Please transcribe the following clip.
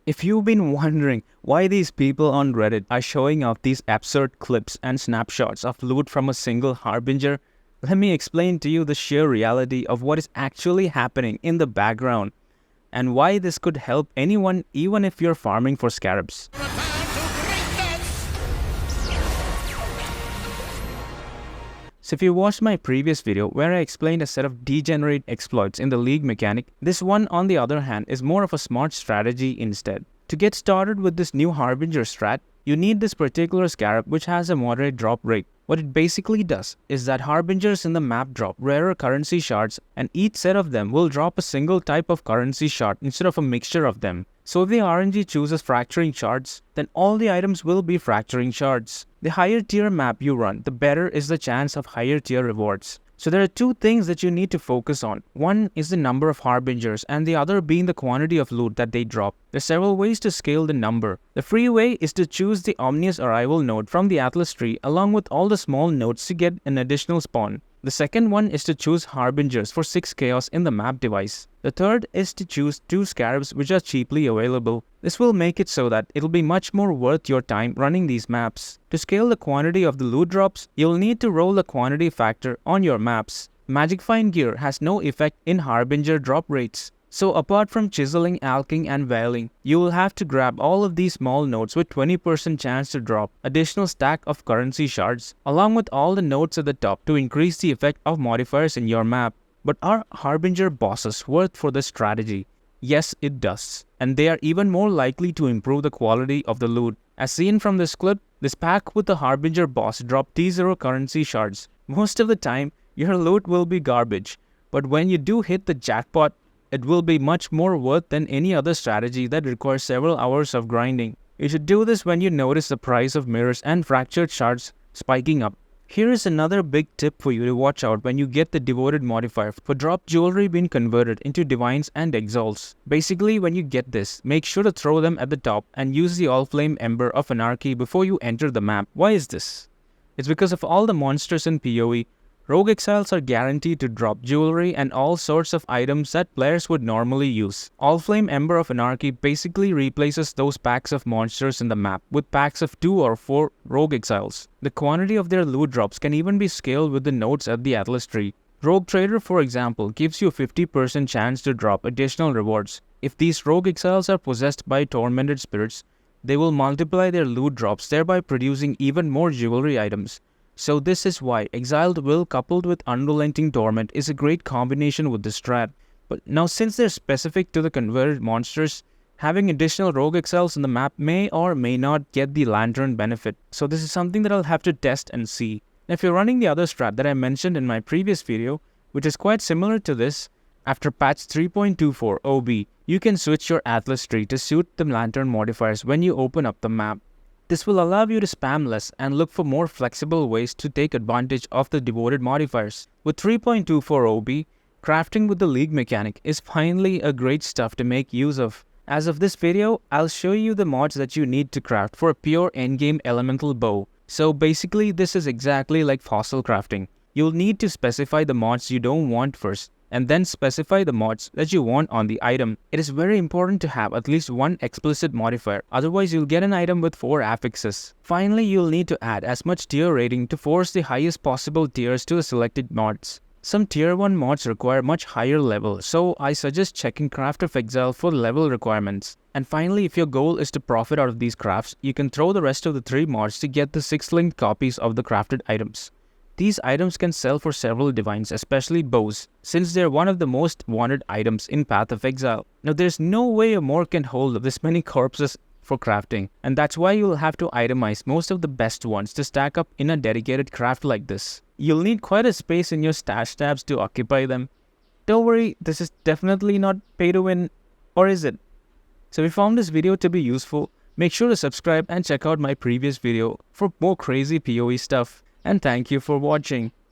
If you've been wondering why these people on Reddit are showing off these absurd clips and snapshots of loot from a single Harbinger, let me explain to you the sheer reality of what is actually happening in the background and why this could help anyone even if you're farming for Scarabs. So if you watched my previous video where I explained a set of degenerate exploits in the League mechanic, this one on the other hand is more of a smart strategy instead. To get started with this new Harbinger strat, you need this particular Scarab which has a moderate drop rate. What it basically does is that Harbingers in the map drop rarer currency shards, and each set of them will drop a single type of currency shard instead of a mixture of them. So if the RNG chooses fracturing shards, then all the items will be fracturing shards. The higher tier map you run, the better is the chance of higher tier rewards. So there are two things that you need to focus on. One is the number of Harbingers and the other being the quantity of loot that they drop. There are several ways to scale the number. The free way is to choose the Omnious Arrival node from the Atlas tree along with all the small nodes to get an additional spawn. The second one is to choose Harbingers for 6 chaos in the map device. The third is to choose 2 Scarabs which are cheaply available. This will make it so that it'll be much more worth your time running these maps. To scale the quantity of the loot drops, you'll need to roll the quantity factor on your maps. Magic Find gear has no effect in Harbinger drop rates. So apart from chiseling, alching and veiling, you will have to grab all of these small nodes with 20% chance to drop additional stack of currency shards along with all the nodes at the top to increase the effect of modifiers in your map. But are Harbinger bosses worth for this strategy? Yes, it does. And they are even more likely to improve the quality of the loot. As seen from this clip, this pack with the Harbinger boss dropped T0 currency shards. Most of the time, your loot will be garbage. But when you do hit the jackpot, it will be much more worth than any other strategy that requires several hours of grinding. You should do this when you notice the price of mirrors and fractured shards spiking up. Here is another big tip for you to watch out when you get the devoted modifier for drop jewelry being converted into divines and exiles. Basically, when you get this, make sure to throw them at the top and use the Allflame Ember of Anarchy before you enter the map. Why is this? It's because of all the monsters in PoE, Rogue Exiles are guaranteed to drop jewelry and all sorts of items that players would normally use. Allflame Ember of Anarchy basically replaces those packs of monsters in the map with packs of 2 or 4 Rogue Exiles. The quantity of their loot drops can even be scaled with the nodes at the Atlas tree. Rogue Trader, for example, gives you a 50% chance to drop additional rewards. If these Rogue Exiles are possessed by tormented spirits, they will multiply their loot drops, thereby producing even more jewelry items. So this is why Exiled Will coupled with Unrelenting Torment is a great combination with this strat. But now since they're specific to the converted monsters, having additional Rogue Exiles in the map may or may not get the Lantern benefit. So this is something that I'll have to test and see. Now if you're running the other strat that I mentioned in my previous video, which is quite similar to this, after patch 3.24 OB, you can switch your Atlas tree to suit the Lantern modifiers when you open up the map. This will allow you to spam less and look for more flexible ways to take advantage of the devoted modifiers. With 3.24 OB, crafting with the League mechanic is finally a great stuff to make use of. As of this video, I'll show you the mods that you need to craft for a pure endgame elemental bow. So basically this is exactly like fossil crafting. You'll need to specify the mods you don't want first, and then specify the mods that you want on the item. It is very important to have at least one explicit modifier, otherwise you'll get an item with 4 affixes. Finally, you'll need to add as much tier rating to force the highest possible tiers to the selected mods. Some tier 1 mods require much higher level, so I suggest checking Craft of Exile for level requirements. And finally, if your goal is to profit out of these crafts, you can throw the rest of the 3 mods to get the 6 linked copies of the crafted items. These items can sell for several divines, especially bows, since they're one of the most wanted items in Path of Exile. Now there's no way a Mork can hold this many corpses for crafting, and that's why you'll have to itemize most of the best ones to stack up in a dedicated craft like this. You'll need quite a space in your stash tabs to occupy them. Don't worry, this is definitely not pay to win, or is it? So if you found this video to be useful, make sure to subscribe and check out my previous video for more crazy PoE stuff. And thank you for watching.